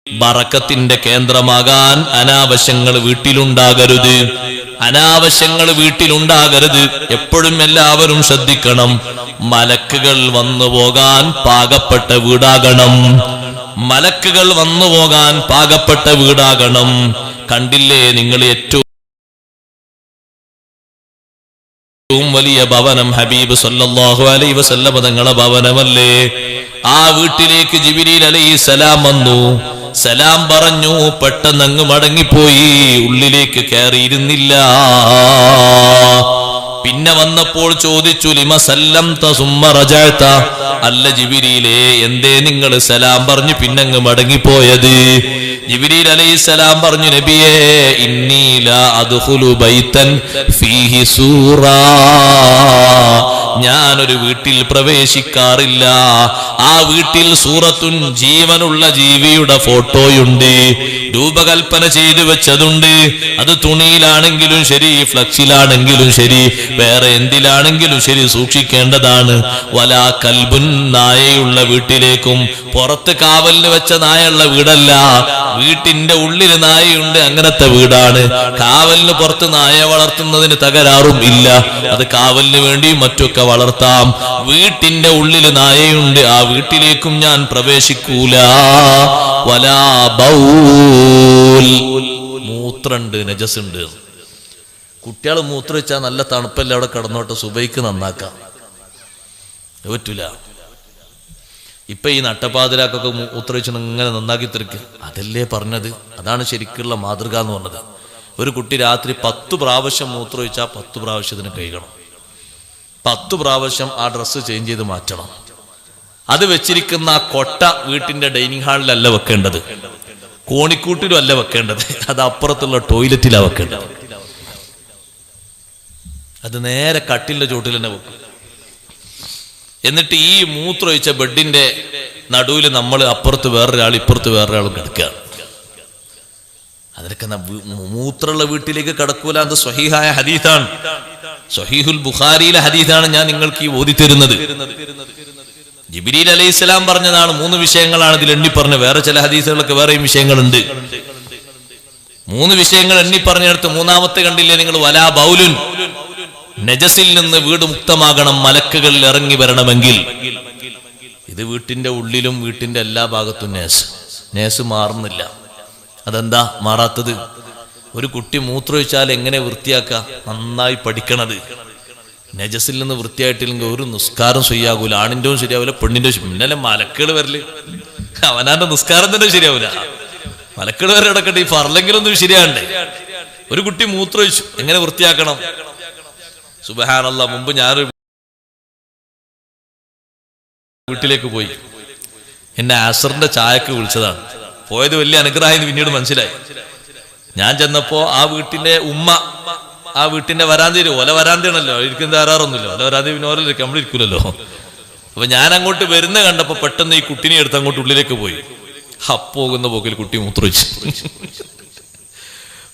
ബറക്കത്തിന്റെ കേന്ദ്രമാകാൻ അനാവശ്യങ്ങൾ വീട്ടിലുണ്ടാകരുത്. അനാവശ്യങ്ങൾ വീട്ടിലുണ്ടാകരുത്. എപ്പോഴും എല്ലാവരും ശ്രദ്ധിക്കണം. മലക്കുകൾ വന്നു പോകാൻ പാകപ്പെട്ട വീടാകണം. മലക്കുകൾ വന്നു പോകാൻ പാകപ്പെട്ട വീടാകണം. കണ്ടില്ലേ നിങ്ങൾ ഏറ്റവും വലിയ ഭവനം ഹബീബ് സല്ലല്ലാഹു അലൈഹി വസല്ലം തങ്ങളുടെ ഭവനമല്ലേ? ആ വീട്ടിലേക്ക് ജിബ്രീൽ അലൈഹിസ്സലാം വന്നു. സലാം പറഞ്ഞു. പെട്ടെന്ന് അങ്ങ് മടങ്ങിപ്പോയി. ഉള്ളിലേക്ക് കയറിയിരുന്നില്ല. പിന്നെ വന്നപ്പോൾ ചോദിച്ചു, ലിമ സല്ലംത സുമ്മ റജഅത. അല്ല ജിബ്രീലേ, എന്തേ നിങ്ങൾ സലാം പറഞ്ഞു പിന്നങ്ങ് മടങ്ങിപ്പോയത്? ജിബ്രീൽ അലൈഹിസ്സലാം പറഞ്ഞു, നബിയേ, ഇന്നി ലാ അദ്ഖുലു ബൈതൻ ഫീഹി സൂറ. ഞാനൊരു വീട്ടിൽ പ്രവേശിക്കാറില്ല. ആ വീട്ടിൽ സൂറത്തുൻ, ജീവനുള്ള ജീവിയുടെ ഫോട്ടോയുണ്ട്, രൂപകൽപ്പന ചെയ്തു വെച്ചതുണ്ട്. അത് തുണിയിലാണെങ്കിലും ശരി, ഫ്ലക്സിലാണെങ്കിലും ശരി, വേറെ എന്തിലാണെങ്കിലും ശരി സൂക്ഷിക്കേണ്ടതാണ്. വലാ കൽബുൻ, നായയുള്ള വീട്ടിലേക്കും, പുറത്ത് കാവലിന് വെച്ച നായുള്ള വീടല്ല, വീട്ടിന്റെ ഉള്ളിൽ നായയുണ്ട്, അങ്ങനത്തെ വീടാണ്. കാവലിന് പുറത്ത് നായ വളർത്തുന്നതിന് തകരാറും ഇല്ല. അത് കാവലിന് വേണ്ടിയും മറ്റൊക്കെ വളർത്താം. വീട്ടിന്റെ ഉള്ളിൽ നായയുണ്ട്, ആ വീട്ടിലേക്കും ഞാൻ പ്രവേശിക്കൂല. വലാ ബൗൽ, മൂത്രണ്ട്, നജസുണ്ട്. കുട്ടികൾ മൂത്രമൊഴിച്ചാൽ നല്ല തണുപ്പല്ല, അവിടെ കിടന്നോട്ടെ, സുബൈക്ക് നന്നാക്കാം. പറ്റൂല. ഇപ്പൊ ഈ നട്ടപ്പാതിരാക്കൊക്കെ മൂത്രമൊഴിച്ച് ഇങ്ങനെ നന്നാക്കി തിരിക്കുക. അതല്ലേ പറഞ്ഞത്? അതാണ് ശരിക്കുള്ള മാതൃക എന്ന് പറഞ്ഞത്. ഒരു കുട്ടി രാത്രി 10 പ്രാവശ്യം മൂത്രമൊഴിച്ചാൽ 10 പ്രാവശ്യത്തിന് കഴുകണം. 10 പ്രാവശ്യം ആ ഡ്രസ്സ് ചേഞ്ച് ചെയ്ത് മാറ്റണം. അത് വെച്ചിരിക്കുന്ന ആ കൊട്ട വീട്ടിന്റെ ഡൈനിങ് ഹാളിലല്ല വെക്കേണ്ടത്, കോണിക്കൂട്ടിലും അല്ല വെക്കേണ്ടത്, അത് അപ്പുറത്തുള്ള ടോയ്ലറ്റിലാണ് വെക്കേണ്ടത്. അത് നേരെ കട്ടിലിന്റെ ചോട്ടിൽ തന്നെ വെക്കും. എന്നിട്ട് ഈ മൂത്രമൊഴിച്ച ബെഡിന്റെ നടുവിൽ നമ്മൾ അപ്പുറത്ത് വേറൊരാൾ, ഇപ്പുറത്ത് വേറൊരാളും കിടക്കുകയാണ്. അതിനൊക്കെ മൂത്രമുള്ള വീട്ടിലേക്ക് കിടക്കൂല. അത് സ്വഹീഹായ ഹദീസാണ്, സ്വഹീഹുൽ ബുഖാരിയിലെ ഹദീസാണ് ഞാൻ നിങ്ങൾക്ക് ഈ ഓതി തരുന്നത്. ജിബ്രീൽ അലൈഹിസ്സലാം പറഞ്ഞതാണ്. 3 വിഷയങ്ങളാണ് ഇതിൽ എണ്ണി പറഞ്ഞത്. വേറെ ചില ഹദീസുകളൊക്കെ വേറെയും വിഷയങ്ങളുണ്ട്. 3 വിഷയങ്ങൾ എണ്ണി പറഞ്ഞെടുത്ത് 3ാമത്തെ കണ്ടില്ലേ നിങ്ങൾ? വലാ ബൗലുൻ, നജസിൽ നിന്ന് വീട് മുക്തമാകണം മലക്കുകൾ ഇറങ്ങി വരണമെങ്കിൽ. ഇത് വീട്ടിന്റെ ഉള്ളിലും വീട്ടിന്റെ എല്ലാ ഭാഗത്തും നേസ് മാറുന്നില്ല. അതെന്താ മാറാത്തത്? ഒരു കുട്ടി മൂത്രമൊഴിച്ചാൽ എങ്ങനെ വൃത്തിയാക്കുക? നന്നായി പഠിക്കണത്. നജസിൽ നിന്ന് വൃത്തിയായിട്ടില്ലെങ്കിൽ ഒരു നിസ്കാരം ശരിയാകൂല. ആണിൻ്റെയും ശരിയാവില്ല, പെണ്ണിൻ്റെയും. പിന്നല്ലേ മലക്കുകൾ വരല്? അവനാന്റെ നിസ്കാരം തന്നെ ശരിയാവില്ല. മലക്കുകൾ വരെ കിടക്കട്ടെ, ഈ ഫർലെങ്കിലൊന്നും ശരിയാണ്ടേ. ഒരു കുട്ടി മൂത്രമൊഴിച്ചു, എങ്ങനെ വൃത്തിയാക്കണം? സുബ്ഹാനല്ലാഹ്, മുമ്പ് ഞാനൊരു വീട്ടിലേക്ക് പോയി. എന്നെ അസറിന്റെ ചായക്ക് വിളിച്ചതാണ്. പോയത് വലിയ അനുഗ്രഹമായിരുന്നു പിന്നീട് മനസ്സിലായി. ഞാൻ ചെന്നപ്പോ ആ വീട്ടിന്റെ ഉമ്മ ആ വീട്ടിന്റെ വരാന്തയിൽ, ഓല വരാന്തയാണല്ലോ, ഇരിക്കുന്ന തരാറൊന്നുമില്ല. ഓല വരാന്തി പിന്നെ ഓരോ നമ്മളിരിക്കൂലല്ലോ. അപ്പൊ ഞാൻ അങ്ങോട്ട് വരുന്ന കണ്ടപ്പോ പെട്ടെന്ന് ഈ കുട്ടിനെ എടുത്ത് അങ്ങോട്ട് ഉള്ളിലേക്ക് പോയി. പോകുന്ന പോക്കിൽ കുട്ടി മൂത്രമൊഴിച്ചു.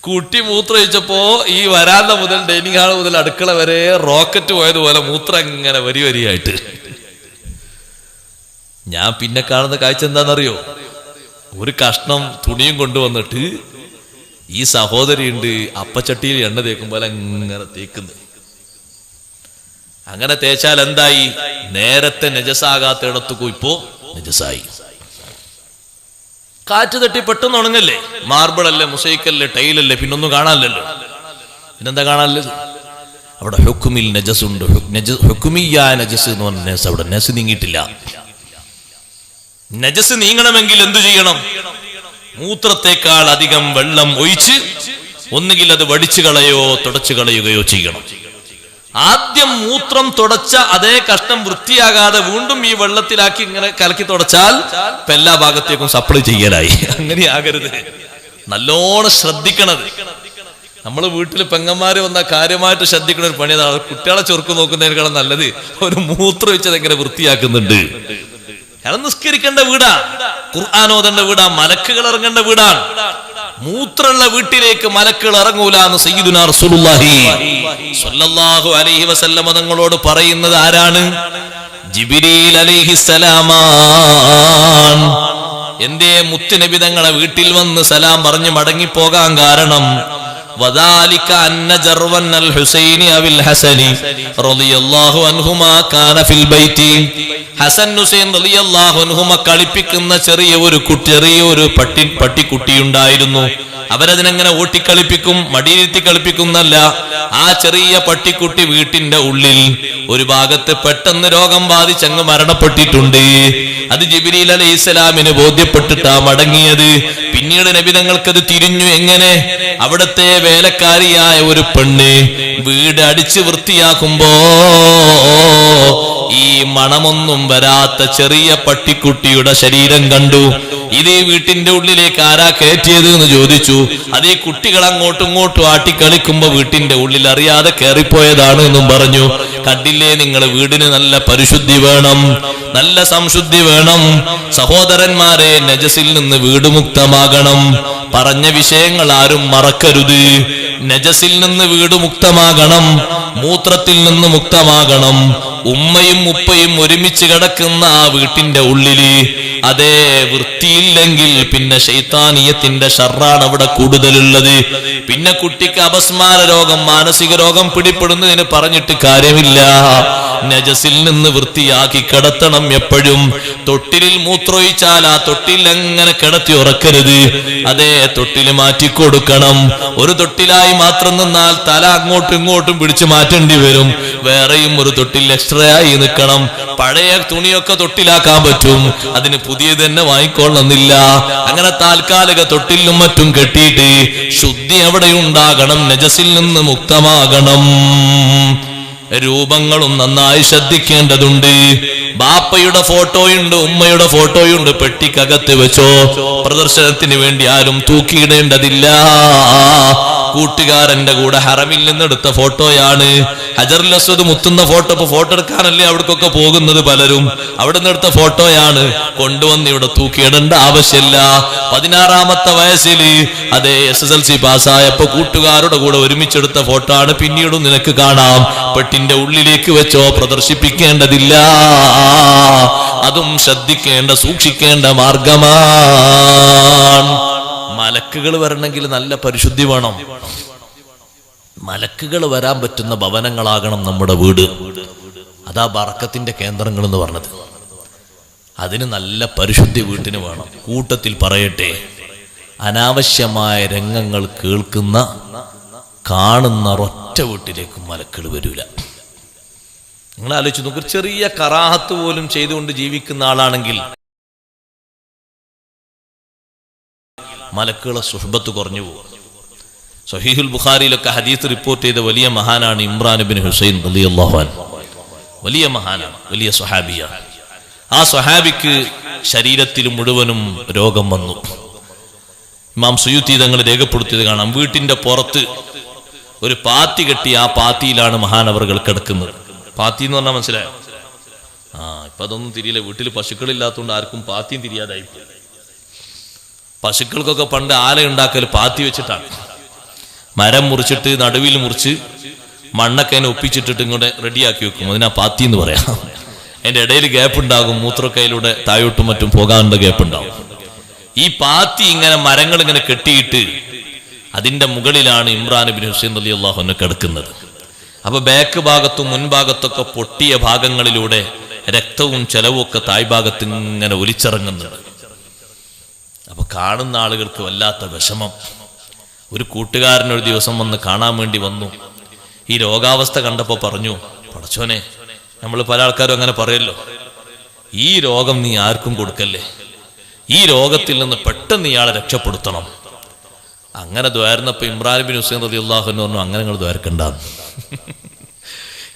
കുട്ടി മൂത്രമൊഴിച്ചപ്പോ ഈ വരാന്ത മുതൽ ഡൈനിങ് ഹാൾ മുതൽ അടുക്കള വരെ റോക്കറ്റ് പോയതുപോലെ മൂത്രം ഇങ്ങനെ വരിയായിട്ട്. ഞാൻ പിന്നെ കാണുന്ന കാഴ്ച എന്താണെന്നറിയോ? ഒരു കഷ്ണം തുണിയും കൊണ്ടുവന്നിട്ട് ഈ സഹോദരിയുണ്ട് അപ്പച്ചട്ടിയിൽ എണ്ണ തേക്കുമ്പോൾ അങ്ങനെ തേക്കുന്നു. അങ്ങനെ തേച്ചാൽ എന്തായി? നേരത്തെ നജസാകാത്തിടത്തു ഇപ്പോ നജസായി. കാറ്റ് തട്ടി പെട്ടെന്ന് ഉണങ്ങല്ലേ? മാർബിളല്ലേ, മുസൈക്കല്ലേ, ടൈലല്ലേ, പിന്നൊന്നും കാണാനല്ലോ. പിന്നെന്താ കാണാനല്ലത്? അവിടെ ഹുക്കുമിൽ നജസുണ്ട്. ഹുക്കുമിയായ നജസ് എന്ന് പറഞ്ഞ നജസ് അവിടെ നജസ് നീങ്ങിയിട്ടില്ല. നജസ് നീങ്ങണമെങ്കിൽ എന്തു ചെയ്യണം? മൂത്രത്തെക്കാൾ അധികം വെള്ളം ഒഴിച്ച് ഒന്നുകിൽ അത് വടിച്ചു കളയോ തുടച്ചു കളയുകയോ ചെയ്യണം. ആദ്യം മൂത്രം തുടച്ച അതേ കഷ്ണം വൃത്തിയാകാതെ വീണ്ടും ഈ വെള്ളത്തിലാക്കി ഇങ്ങനെ കലക്കി തുടച്ചാൽ എല്ലാ ഭാഗത്തേക്കും സപ്ലൈ ചെയ്യലായി. അങ്ങനെയാകരുത്. നല്ലോണം ശ്രദ്ധിക്കണത്. നമ്മൾ വീട്ടിൽ പെങ്ങന്മാര് വന്ന കാര്യമായിട്ട് ശ്രദ്ധിക്കണ ഒരു പണിയാണ്. കുട്ടികളെ ചൊറുക്ക് നോക്കുന്നതിനേക്കാളും നല്ലത് ഒരു മൂത്രം വെച്ചത് എങ്ങനെ വൃത്തിയാക്കുന്നുണ്ട്. കാരണം നിസ്കരിക്കേണ്ട വീടാ, ഖുർആൻ ഓതേണ്ട വീടാ, മലക്കുകൾ ഇറങ്ങേണ്ട വീടാണ്. മൂത്രമുള്ള വീട്ടിലേക്ക് മലക്കുകൾ ഇറങ്ങൂല എന്ന് സയ്യിദുനാ റസൂലുള്ളാഹി സ്വല്ലല്ലാഹു അലൈഹി വസല്ലം തങ്ങളോട് പറയുന്നത് ആരാണ്? ജിബ്രീൽ അലൈഹിസ്സലാം. എന്തേ മുത്തുനബി തങ്ങളെ വീട്ടിൽ വന്ന് സലാം പറഞ്ഞ് മടങ്ങിപ്പോകാൻ കാരണം وذلك أن جروا الحسين أو الحسن رضي الله عنهما كان في البيت ഹസൻ ഹുസൈൻ റളിയല്ലാഹു അൻഹുമ കളിപ്പിക്കുന്ന ചെറിയൊരു പട്ടിക്കുട്ടിയുണ്ടായിരുന്നു. അവരതിനെങ്ങനെ ഓട്ടിക്കളിപ്പിക്കും, മടിയിരുത്തി കളിപ്പിക്കുന്നല്ല. ആ ചെറിയ പട്ടിക്കുട്ടി വീട്ടിന്റെ ഉള്ളിൽ ഒരു ഭാഗത്ത് പെട്ടെന്ന് രോഗം ബാധിച്ചങ്ങ് മരണപ്പെട്ടിട്ടുണ്ട്. അത് ജിബ്രീൽ അലൈഹിസ്സലാമിന് ബോധ്യപ്പെട്ടിട്ടാ മടങ്ങിയത്. പിന്നീട് നബി തങ്ങൾക്കത് തിരിഞ്ഞു. എങ്ങനെ? അവിടത്തെ വേലക്കാരിയായ ഒരു പെണ്ണ് വീട് അടിച്ച് വൃത്തിയാക്കുമ്പോ ഈ മണമൊന്നും വരാത്ത ചെറിയ പട്ടിക്കുട്ടിയുടെ ശരീരം കണ്ടു. ഇത് വീട്ടിന്റെ ഉള്ളിലേക്ക് ആരാ കയറ്റിയത് എന്ന് ചോദിച്ചു. അത് ഈ കുട്ടികൾ അങ്ങോട്ടും ഇങ്ങോട്ടും ആട്ടിക്കളിക്കുമ്പോ വീട്ടിന്റെ ഉള്ളിൽ അറിയാതെ കയറിപ്പോയതാണ് എന്നും പറഞ്ഞു. കണ്ടില്ലേ നിങ്ങൾ, വീടിന് നല്ല പരിശുദ്ധി വേണം, നല്ല സംശുദ്ധി വേണം. സഹോദരന്മാരെ, നജസിൽ നിന്ന് വീട് മുക്തമാകണം. പറഞ്ഞ വിഷയങ്ങൾ ആരും മറക്കരുത്. നജസിൽ നിന്ന് വീട് മുക്തമാകണം, മൂത്രത്തിൽ നിന്ന് മുക്തമാകണം. ഉമ്മയും ഉപ്പയും ഒരുമിച്ച് കിടക്കുന്ന ആ വീട്ടിന്റെ ഉള്ളില് അതേ വൃത്തിയില്ലെങ്കിൽ പിന്നെ ശൈത്താനിയത്തിന്റെ ഷർറാണ് അവിടെ കൂടുതലുള്ളത്. പിന്നെ കുട്ടിക്ക് അപസ്മാര രോഗം, മാനസിക രോഗം പിടിപ്പെടുന്നതിന് പറഞ്ഞിട്ട് കാര്യമില്ല. നജസിൽ നിന്ന് വൃത്തിയാക്കി കിടത്തണം. എപ്പോഴും തൊട്ടിലിൽ മൂത്രമൊഴിച്ചാൽ ആ തൊട്ടിൽ അങ്ങനെ കിടത്തി ഉറക്കരുത്. അതേ തൊട്ടില് മാറ്റിക്കൊടുക്കണം. ഒരു തൊട്ടിലായി മാത്രം നിന്നാൽ തല അങ്ങോട്ടും ഇങ്ങോട്ടും പിടിച്ചു മാറ്റേണ്ടി വരും. വേറെയും ഒരു തൊട്ടിൽ എക്സ്ട്രാ ആയി നിൽക്കണം. പഴയ തുണിയൊക്കെ തൊട്ടിലാക്കാൻ പറ്റും, അതിന് പുതിയത് തന്നെ വാങ്ങിക്കൊള്ളുന്നില്ല. അങ്ങനെ താൽക്കാലിക തൊട്ടിലും മറ്റും കെട്ടിയിട്ട് ശുദ്ധി അവിടെ ഉണ്ടാകണം, നജസിൽ നിന്ന് മുക്തമാകണം. രൂപങ്ങളും നന്നായി ശ്രദ്ധിക്കേണ്ടതുണ്ട്. ബാപ്പയുടെ ഫോട്ടോയുണ്ട്, ഉമ്മയുടെ ഫോട്ടോയുണ്ട്, പെട്ടിക്കകത്ത് വെച്ചോ. പ്രദർശനത്തിന് വേണ്ടി ആരും തൂക്കിയിടേണ്ടതില്ല. കൂട്ടുകാരന്റെ കൂടെ ഹറമിൽ നിന്നെടുത്ത ഫോട്ടോയാണ്. ഹജറുൽ അസ്വദ് മുത്തുന്ന ഫോട്ടോ. ഇപ്പൊ ഫോട്ടോ എടുക്കാനല്ലേ അവിടേക്കൊക്കെ പോകുന്നത് പലരും. അവിടെ നിന്നെടുത്ത ഫോട്ടോയാണ്. കൊണ്ടുവന്ന് ഇവിടെ തൂക്കിയിടേണ്ട ആവശ്യമില്ല. 16-ാമത്തെ വയസ്സിൽ അതേ SSLC പാസ്സായപ്പോ കൂട്ടുകാരുടെ കൂടെ ഒരുമിച്ചെടുത്ത ഫോട്ടോ ആണ്. പിന്നീടും നിനക്ക് കാണാം. പെട്ടിന്റെ ഉള്ളിലേക്ക് വെച്ചോ, പ്രദർശിപ്പിക്കേണ്ടതില്ല. അതും ശ്രദ്ധിക്കേണ്ട, സൂക്ഷിക്കേണ്ട മാർഗമാണ്. മലക്കുകൾ വരണമെങ്കിൽ നല്ല പരിശുദ്ധി വേണം. മലക്കുകൾ വരാൻ പറ്റുന്ന ഭവനങ്ങളാകണം നമ്മുടെ വീട്. അതാ ബറക്കത്തിന്റെ കേന്ദ്രങ്ങൾ എന്ന് പറഞ്ഞത്. അതിന് നല്ല പരിശുദ്ധി വീട്ടിന് വേണം. കൂട്ടത്തിൽ പറയട്ടെ, അനാവശ്യമായ രംഗങ്ങൾ കേൾക്കുന്ന കാണുന്ന ഒറ്റ വീട്ടിലേക്കും മലക്കുകൾ വരൂല. നിങ്ങൾ ആലോചിച്ച് നോക്ക്, ചെറിയ കറാഹത്ത് പോലും ചെയ്തുകൊണ്ട് ജീവിക്കുന്ന ആളാണെങ്കിൽ മലക്കുകളെ സുഹബത്ത് കുറഞ്ഞു പോകും. സഹീഹുൽ ബുഖാരിയിലൊക്കെ ഹദീസ് റിപ്പോർട്ട് ചെയ്ത വലിയ മഹാനാണ് ഇമ്രാൻ ഇബ്നു ഹുസൈൻ റളിയല്ലാഹു അൻഹു. വലിയ മഹാനാണ്, വലിയ സ്വഹാബിയാണ്. ആ സ്വഹാബിക്ക് ശരീരത്തിൽ മുഴുവനും രോഗം വന്നു. ഇമാം സുയൂത്തി തങ്ങൾ രേഖപ്പെടുത്തിയത് കാണാം. വീട്ടിന്റെ പുറത്ത് ഒരു പാത്തി കെട്ടി, ആ പാത്തിയിലാണ് മഹാനവറുകൾ കിടക്കുന്നത്. പാത്തി എന്ന് പറഞ്ഞാൽ മനസ്സിലായോ? ഇപ്പൊ അതൊന്നും തിരിയില്ല. വീട്ടിൽ പശുക്കളില്ലാത്തതുകൊണ്ട് ആർക്കും പാത്തിയും തിരിയാതായി. പശുക്കൾക്കൊക്കെ പണ്ട് ആല ഉണ്ടാക്കൽ പാത്തി വെച്ചിട്ടാണ്. മരം മുറിച്ചിട്ട് നടുവിൽ മുറിച്ച് മണ്ണൊക്കെ അതിനെ ഒപ്പിച്ചിട്ടിട്ട് ഇങ്ങോട്ട് റെഡിയാക്കി വെക്കും. അതിനാ പാത്തി എന്ന് പറയാം. അതിന്റെ ഇടയിൽ ഗ്യാപ്പ് ഉണ്ടാകും. മൂത്രക്കയിലൂടെ താഴോട്ടും മറ്റും പോകാനുള്ള ഗ്യാപ്പ് ഉണ്ടാവും. ഈ പാത്തി ഇങ്ങനെ മരങ്ങൾ ഇങ്ങനെ കെട്ടിയിട്ട് അതിന്റെ മുകളിലാണ് ഇമ്രാൻ ഇബ്നു ഹുസൈൻ റളിയല്ലാഹു അൻഹു കിടക്കുന്നത്. അപ്പൊ ബാക്ക് ഭാഗത്തും മുൻഭാഗത്തൊക്കെ പൊട്ടിയ ഭാഗങ്ങളിലൂടെ രക്തവും ചെലവും ഒക്കെ താഴ്ഭാഗത്ത് ഇങ്ങനെ ഒലിച്ചിറങ്ങുന്നുണ്ട്. അപ്പൊ കാണുന്ന ആളുകൾക്ക് വല്ലാത്ത വിഷമം. ഒരു കൂട്ടുകാരനൊരു ദിവസം വന്ന് കാണാൻ വേണ്ടി വന്നു. ഈ രോഗാവസ്ഥ കണ്ടപ്പോ പറഞ്ഞു, പടച്ചോനെ, നമ്മൾ പല ആൾക്കാരും അങ്ങനെ പറയല്ലോ, ഈ രോഗം നീ ആർക്കും കൊടുക്കല്ലേ, ഈ രോഗത്തിൽ നിന്ന് പെട്ടെന്ന് ഇയാളെ രക്ഷപ്പെടുത്തണം. അങ്ങനെ ദ്വാരുന്നപ്പോ ഇമ്രാൻ ഇബ്നു ഹുസൈൻ റളിയല്ലാഹു അൻഹു പറഞ്ഞു, അങ്ങനെ നിങ്ങൾ ദ്വാരക്കണ്ടാന്ന്.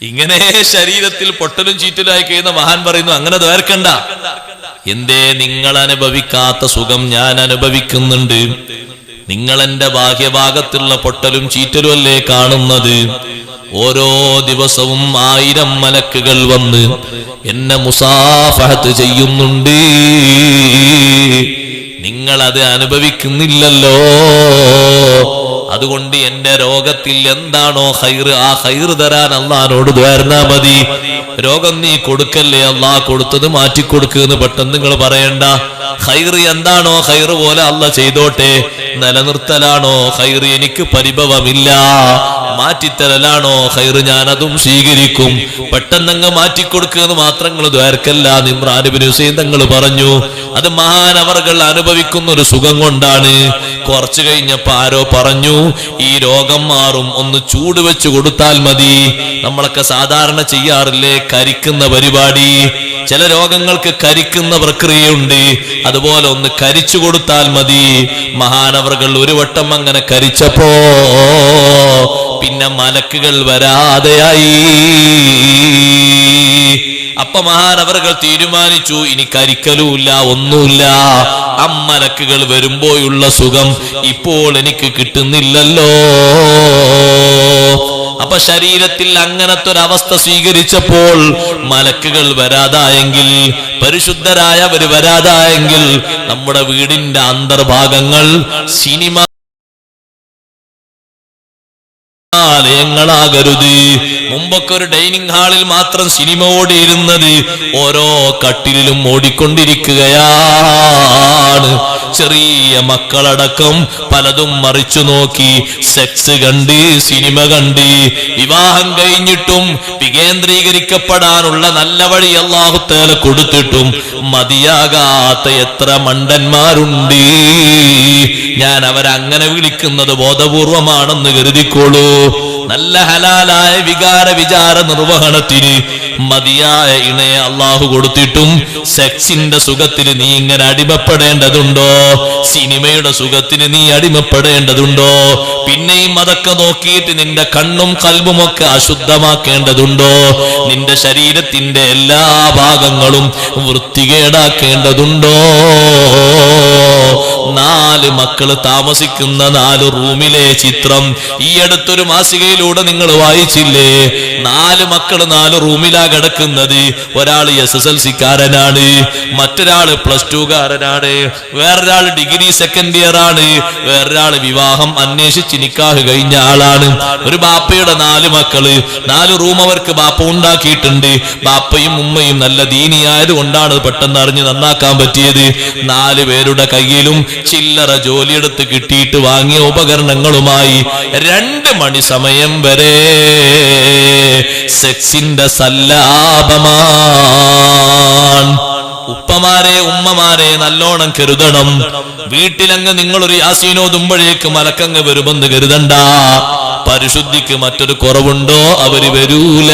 ഇങ്ങനെ ശരീരത്തിൽ പൊട്ടലും ചീറ്റലായി കഴിയുന്ന മഹാൻ പറയുന്നു, അങ്ങനെ ദ്വാരക്കണ്ട. എന്തേ? നിങ്ങൾ അനുഭവിക്കാത്ത സുഖം ഞാൻ അനുഭവിക്കുന്നുണ്ട്. നിങ്ങൾ എന്റെ ബാഹ്യഭാഗത്തുള്ള പൊട്ടലും ചീറ്റലും അല്ലേ കാണുന്നത്. ഓരോ ദിവസവും 1000 മലക്കുകൾ വന്ന് എന്നെ മുസാഫഹത്ത് ചെയ്യുന്നുണ്ട്. നിങ്ങളത് അനുഭവിക്കുന്നില്ലല്ലോ. അതുകൊണ്ട് എന്റെ രോഗത്തിൽ എന്താണോ ഖൈർ, ആ ഖൈർ തരാൻ അള്ളാഹിനോട് ദ്വാരന്നാ മതി. രോഗം നീ കൊടുക്കല്ലേ, അള്ളാഹ് കൊടുത്തത് മാറ്റിക്കൊടുക്കുന്ന് പെട്ടെന്ന് നിങ്ങൾ പറയണ്ട. ഖൈർ എന്താണോ ഖൈർ പോലെ അള്ളാഹ് ചെയ്തോട്ടെ. നിലനിർത്തലാണോ ഖൈർ, എനിക്ക് പരിഭവമില്ല. മാറ്റിത്തരലാണോ ഖൈർ, ഞാൻ അതും സ്വീകരിക്കും. പെട്ടെന്നങ്ങ് മാറ്റിക്കൊടുക്കുക മാത്രം നിങ്ങൾ ദ്വാരക്കല്ല. ഇമ്രാൻ ഇബ്നു ഹുസൈൻ തങ്ങൾ പറഞ്ഞു, അത് മഹാനവർകൾ അനുഭവിക്കുന്ന ഒരു സുഖം കൊണ്ടാണ്. കുറച്ചു കഴിഞ്ഞപ്പോ ആരോ പറഞ്ഞു, ഈ രോഗം മാറും, ഒന്ന് ചൂട് വെച്ച് കൊടുത്താൽ മതി. നമ്മളൊക്കെ സാധാരണ ചെയ്യാറില്ലേ കരിക്കുന്ന പരിപാടി? ചില രോഗങ്ങൾക്ക് കരിക്കുന്ന പ്രക്രിയയുണ്ട്. അതുപോലെ ഒന്ന് കരിച്ചു കൊടുത്താൽ മതി. മഹാനവർകൾ ഒരു വട്ടം അങ്ങനെ കരിച്ചപ്പോ പിന്നെ മലക്കുകൾ വരാതെയായി. അപ്പൊ മഹാനവർകൾ തീരുമാനിച്ചു, ഇനി കരിക്കലുമില്ല, ഒന്നുമില്ല. അമ്മലക്കുകൾ വരുമ്പോഴുള്ള സുഖം ഇപ്പോൾ എനിക്ക് കിട്ടുന്നില്ലല്ലോ. അപ്പൊ ശരീരത്തിൽ അങ്ങനത്തെ ഒരു അവസ്ഥ സ്വീകരിച്ചപ്പോൾ മലക്കുകൾ വരാതായെങ്കിൽ, പരിശുദ്ധരായവര് വരാതായെങ്കിൽ, നമ്മുടെ വീടിന്റെ അന്തർഭാഗങ്ങൾ സിനിമ ാകരുത്. മുമ്പൊക്കെ ഒരു ഡൈനിങ് ഹാളിൽ മാത്രം സിനിമ ഓടിയിരുന്നത് ഓരോ കട്ടിലും ഓടിക്കൊണ്ടിരിക്കുകയാണ്. ചെറിയ മക്കളടക്കം പലതും മറിച്ചു നോക്കി സെക്സ് കണ്ട്, സിനിമ കണ്ട്. വിവാഹം കഴിഞ്ഞിട്ടും വികേന്ദ്രീകരിക്കപ്പെടാനുള്ള നല്ല വഴി അല്ലാഹു തആല കൊടുത്തിട്ടും മതിയാകാത്ത എത്ര മണ്ടന്മാരുണ്ട്. ഞാൻ അവരങ്ങനെ വിളിക്കുന്നത് ബോധപൂർവമാണെന്ന് കരുതിക്കോളൂ. നല്ല ഹലാലായ വികാര വിചാര നിർവഹണത്തിന് മതിയായ ഇണയെ അള്ളാഹു കൊടുത്തിട്ടും സെക്സിന്റെ സുഖത്തിന് നീ ഇങ്ങനെ അടിമപ്പെടേണ്ടതുണ്ടോ? സിനിമയുടെ സുഖത്തിന് നീ അടിമപ്പെടേണ്ടതുണ്ടോ? പിന്നെയും അതൊക്കെ നോക്കിയിട്ട് നിന്റെ കണ്ണും കൽബും ഒക്കെ അശുദ്ധമാക്കേണ്ടതുണ്ടോ? നിന്റെ ശരീരത്തിന്റെ എല്ലാ ഭാഗങ്ങളും വൃത്തികേടാക്കേണ്ടതുണ്ടോ? 4 മക്കള് താമസിക്കുന്ന 4 റൂമിലെ ചിത്രം ഈ അടുത്തൊരു മാസികയിലൂടെ നിങ്ങൾ വായിച്ചില്ലേ? 4 മക്കള് 4 റൂമിലാ കിടക്കുന്നത്. ഒരാൾ SSLC-കാരനാണ്, മറ്റൊരാള് +2-കാരനാണ്, വേറൊരാൾ ഡിഗ്രി സെക്കൻഡ് ഇയർ ആണ്, വേറൊരാൾ വിവാഹം അന്വേഷിച്ച് നിക്കാഹ് കഴിഞ്ഞ ആളാണ്. ഒരു ബാപ്പയുടെ 4 മക്കള്, 4 റൂം അവർക്ക് ബാപ്പ ഉണ്ടാക്കിയിട്ടുണ്ട്. ബാപ്പയും ഉമ്മയും നല്ല ദീനിയായത് കൊണ്ടാണ് പെട്ടെന്ന് അറിഞ്ഞ് നന്നാക്കാൻ പറ്റിയത്. 4 പേരുടെ കയ്യിലും ചില്ലറ ജോലിയെടുത്ത് കിട്ടിയിട്ട് വാങ്ങിയ ഉപകരണങ്ങളുമായി 2 മണി സമയം വരെ സെക്സിന്റെ സല്ലാപമാണ്. ഉപ്പമാരെ ഉമ്മമാരെ നല്ലോണം കരുതണം. വീട്ടിലങ്ങ് നിങ്ങളൊരു യാസീനോതുമ്പോഴേക്ക് മലക്കങ്ങ് വരുമെന്ന് കരുതണ്ട. പരിശുദ്ധിക്ക് മറ്റൊരു കുറവുണ്ടോ? അവര് വരൂല.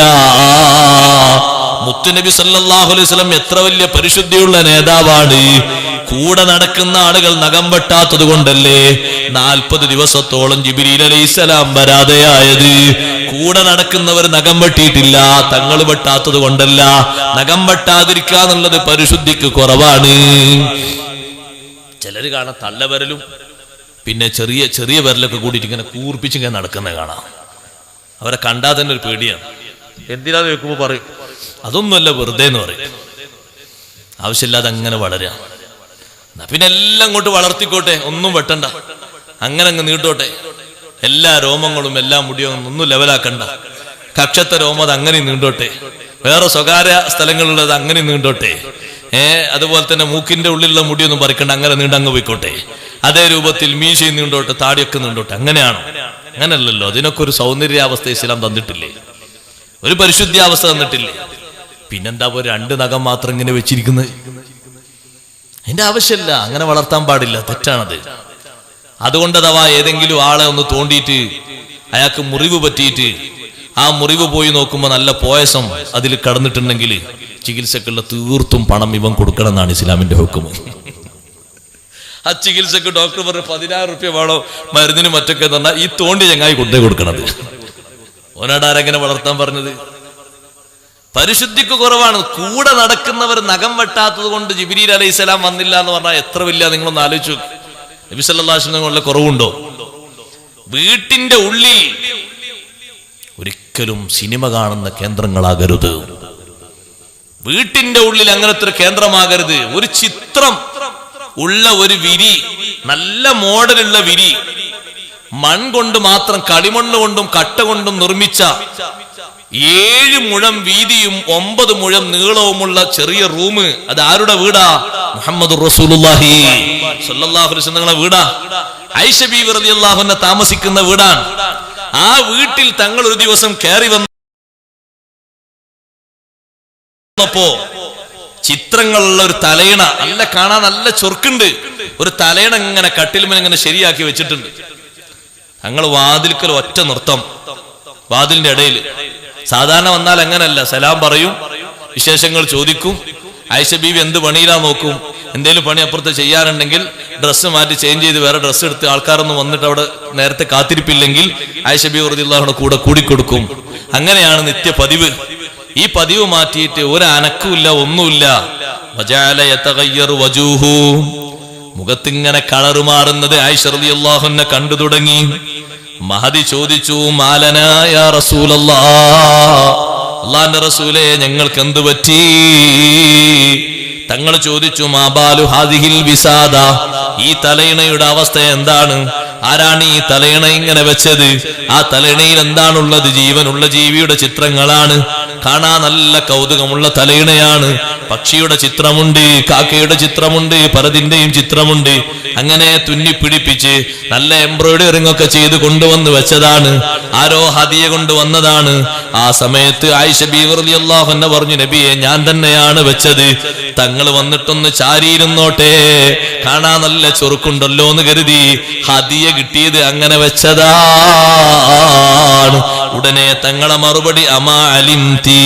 മുത്തുനബി സല്ലല്ലാഹു അലൈഹി വസല്ലം എത്ര വലിയ പരിശുദ്ധിയുള്ള നേതാവാണ്. കൂടെ നടക്കുന്ന ആളുകൾ നഖം വെട്ടാത്തത് കൊണ്ടല്ലേ 40 ദിവസത്തോളം ജിബ്രീൽ അലൈഹിസ്സലാം വരാതെയായത്. കൂടെ നടക്കുന്നവർ നഖം വെട്ടിയിട്ടില്ല, തങ്ങൾ വെട്ടാത്തത് കൊണ്ടല്ല. നഖം വെട്ടാതിരിക്കുക എന്നുള്ളത് പരിശുദ്ധിക്ക് കുറവാണ്. ചിലര് കാണാം തള്ളവരലും പിന്നെ ചെറിയ ചെറിയ വിരലൊക്കെ കൂടിയിട്ട് ഇങ്ങനെ കൂർപ്പിച്ചിങ്ങനെ നടക്കുന്നത് കാണാം. അവരെ കണ്ടാൽ തന്നെ ഒരു പേടിയാണ്. എന്തിനാന്ന് ചോദിക്കുമ്പോൾ പറയും അതൊന്നുമല്ല, വെറുതെ എന്ന് പറയും. ആവശ്യമില്ലാതെ അങ്ങനെ വളരാ. പിന്നെ എല്ലാം അങ്ങോട്ട് വളർത്തിക്കോട്ടെ, ഒന്നും വെട്ടണ്ട, അങ്ങനെ അങ്ങ് നീട്ടോട്ടെ. എല്ലാ രോമങ്ങളും എല്ലാ മുടിയും ഒന്നും ലെവലാക്കണ്ട. കക്ഷത്തെ രോമം അത് അങ്ങനെ നീണ്ടോട്ടെ, വേറെ സ്വകാര്യ സ്ഥലങ്ങളുള്ളത് അങ്ങനെ നീണ്ടോട്ടെ. അതുപോലെ തന്നെ മൂക്കിന്റെ ഉള്ളിലുള്ള മുടിയൊന്നും പറിക്കണ്ട, അങ്ങനെ നീണ്ടങ്ങ് പോയിക്കോട്ടെ. അതേ രൂപത്തിൽ മീശയും നീണ്ടോട്ടെ, താടിയൊക്കെ നീണ്ടോട്ടെ. അങ്ങനെയാണോ? അങ്ങനല്ലല്ലോ. അതിനൊക്കെ ഒരു സൗന്ദര്യാവസ്ഥ ഇസ്ലാം തന്നിട്ടില്ലേ? ഒരു പരിശുദ്ധാവസ്ഥ തന്നിട്ടില്ലേ? പിന്നെന്താ 2 നഖം മാത്രം ഇങ്ങനെ വെച്ചിരിക്കുന്നത്? അതിന്റെ ആവശ്യമില്ല. അങ്ങനെ വളർത്താൻ പാടില്ല, തെറ്റാണത്. അതുകൊണ്ട് അഥവാ ഏതെങ്കിലും ആളെ ഒന്ന് തോണ്ടിയിട്ട് അയാൾക്ക് മുറിവ് പറ്റിയിട്ട് ആ മുറിവ് പോയി നോക്കുമ്പോൾ നല്ല പോയസം അതിൽ കടന്നിട്ടുണ്ടെങ്കിൽ ചികിത്സക്കുള്ള തീർത്തും പണം ഇവൻ കൊടുക്കണം എന്നാണ് ഇസ്ലാമിന്റെ ഹുക്കം. ആ ചികിത്സക്ക് ഡോക്ടർ പറഞ്ഞ് 10,000 റുപ്യ വേണോ മരുന്നിന് മറ്റൊക്കെ പറഞ്ഞാൽ ഈ തോണ്ടി ചങ്ങായി കൊണ്ടേ കൊടുക്കണത്. ഓനാടാരെങ്ങനെ വളർത്താൻ പറഞ്ഞത്? പരിശുദ്ധിക്ക് കുറവാണ്. കൂടെ നടക്കുന്നവർ നഖം വെട്ടാത്തത് കൊണ്ട് ജിബ്രീൽ അലൈഹിസ്സലാം വന്നില്ല എന്ന് പറഞ്ഞാൽ എത്ര വലിയ, നിങ്ങളൊന്ന് ആലോചിച്ചു. നബി സല്ലല്ലാഹു അലൈഹി വസല്ലം കുറവുണ്ടോ? വീട്ടിന്റെ ഉള്ളിൽ ഒരിക്കലും സിനിമ കാണുന്ന കേന്ദ്രങ്ങളാകരുത്. വീട്ടിന്റെ ഉള്ളിൽ അങ്ങനത്തെ ഒരു കേന്ദ്രമാകരുത്. ഒരു ചിത്രം ഉള്ള ഒരു വിരി, നല്ല മോഡലുള്ള വിരി, മൺകൊണ്ട് മാത്രം, കളിമണ്ണ് കൊണ്ടും കട്ട കൊണ്ടും നിർമ്മിച്ച 7 മുഴം വീതിയും 9 മുഴം നീളവുമുള്ള ചെറിയ റൂം. അത് ആരുടെ വീടാ? മുഹമ്മദ് റസൂലുള്ളാഹി സ്വല്ലല്ലാഹു അലൈഹി വസല്ലമയുടെ വീടാ. ആയിഷ ബീവി റളിയല്ലാഹു അൻഹ താമസിക്കുന്ന വീടാണ്. ആ വീട്ടിൽ തങ്ങൾ ഒരു ദിവസം കയറി വന്നപ്പോ ചിത്രങ്ങളുള്ള ഒരു തലയിണ, നല്ല കാണാൻ നല്ല ചൊറുക്കുണ്ട്, ഒരു തലയിണ ഇങ്ങനെ കട്ടിലുമേൽ ഇങ്ങനെ ശരിയാക്കി വെച്ചിട്ടുണ്ട്. തങ്ങൾ വാതിൽക്കൽ ഒറ്റ നൃത്തം, വാതിലിന്റെ ഇടയിൽ. സാധാരണ വന്നാൽ അങ്ങനല്ല, സലാം പറയും, വിശേഷങ്ങൾ ചോദിക്കും. ആയിഷ ബീവി എന്ത് പണിയിലാ നോക്കും. എന്തേലും പണി അപ്പുറത്ത് ചെയ്യാനുണ്ടെങ്കിൽ ഡ്രസ്സ് മാറ്റി ചേഞ്ച് ചെയ്ത് വേറെ ഡ്രസ്സ് എടുത്ത് ആൾക്കാരൊന്നും വന്നിട്ട് അവിടെ നേരത്തെ കാത്തിരിപ്പില്ലെങ്കിൽ ആയിഷ ബീവി റളിയല്ലാഹു അൻഹ കൂടെ കൂടിക്കൊടുക്കും. അങ്ങനെയാണ് നിത്യ പതിവ്. ഈ പതിവ് മാറ്റിയിട്ട് ഒരു അനക്കുമില്ല, ഒന്നുമില്ല. വജഅല യതഗയ്യറു വജൂഹു, മുഖത്തിങ്ങനെ കളറ് മാറുന്നത് ആയിഷ റളിയല്ലാഹു അൻഹ കണ്ടു തുടങ്ങി. മഹദി ചോദിച്ചു, മാലനാ യാ റസൂലല്ലാഹ്, അല്ലാഹുവിന്റെ റസൂലേ ഞങ്ങൾക്ക് എന്തു പറ്റി? തങ്ങൾ ചോദിച്ചു, മാബാലു ഹാദിഹിൽ വിസാദ, ഈ തലയിണയുടെ അവസ്ഥ എന്താണ്? ആരാണ് ഈ തലയിണ ഇങ്ങനെ വെച്ചത്? ആ തലയിണയിൽ എന്താണുള്ളത്? ജീവനുള്ള ജീവിയുടെ ചിത്രങ്ങളാണ്. കാണാൻ നല്ല കൗതുകമുള്ള തലയിണയാണ്. പക്ഷിയുടെ ചിത്രമുണ്ട്, കാക്കയുടെ ചിത്രമുണ്ട്, പലതിന്റെയും ചിത്രമുണ്ട്. അങ്ങനെ തുന്നിപ്പിടിപ്പിച്ച് നല്ല എംബ്രോയിഡറിംഗ് ഒക്കെ ചെയ്ത് കൊണ്ടുവന്ന് വെച്ചതാണ്. ആരോ ഹദിയ കൊണ്ടുവന്നതാണ്. ആ സമയത്ത് ആയിഷ ബീവി റളിയല്ലാഹു അൻഹ പറഞ്ഞു, നബിയെ ഞാൻ തന്നെയാണ് വെച്ചത്. തങ്ങൾ വന്നിട്ടൊന്ന് ചാരിയിരുന്നോട്ടെ, കാണാൻ നല്ല ചൊറുക്കുണ്ടല്ലോ എന്ന് കരുതി ഹദിയ കിട്ടിയത് അങ്ങനെ വെച്ചതാണ്. ഉടനെ തങ്ങളെ മറുപടി, അമാ അലിംതി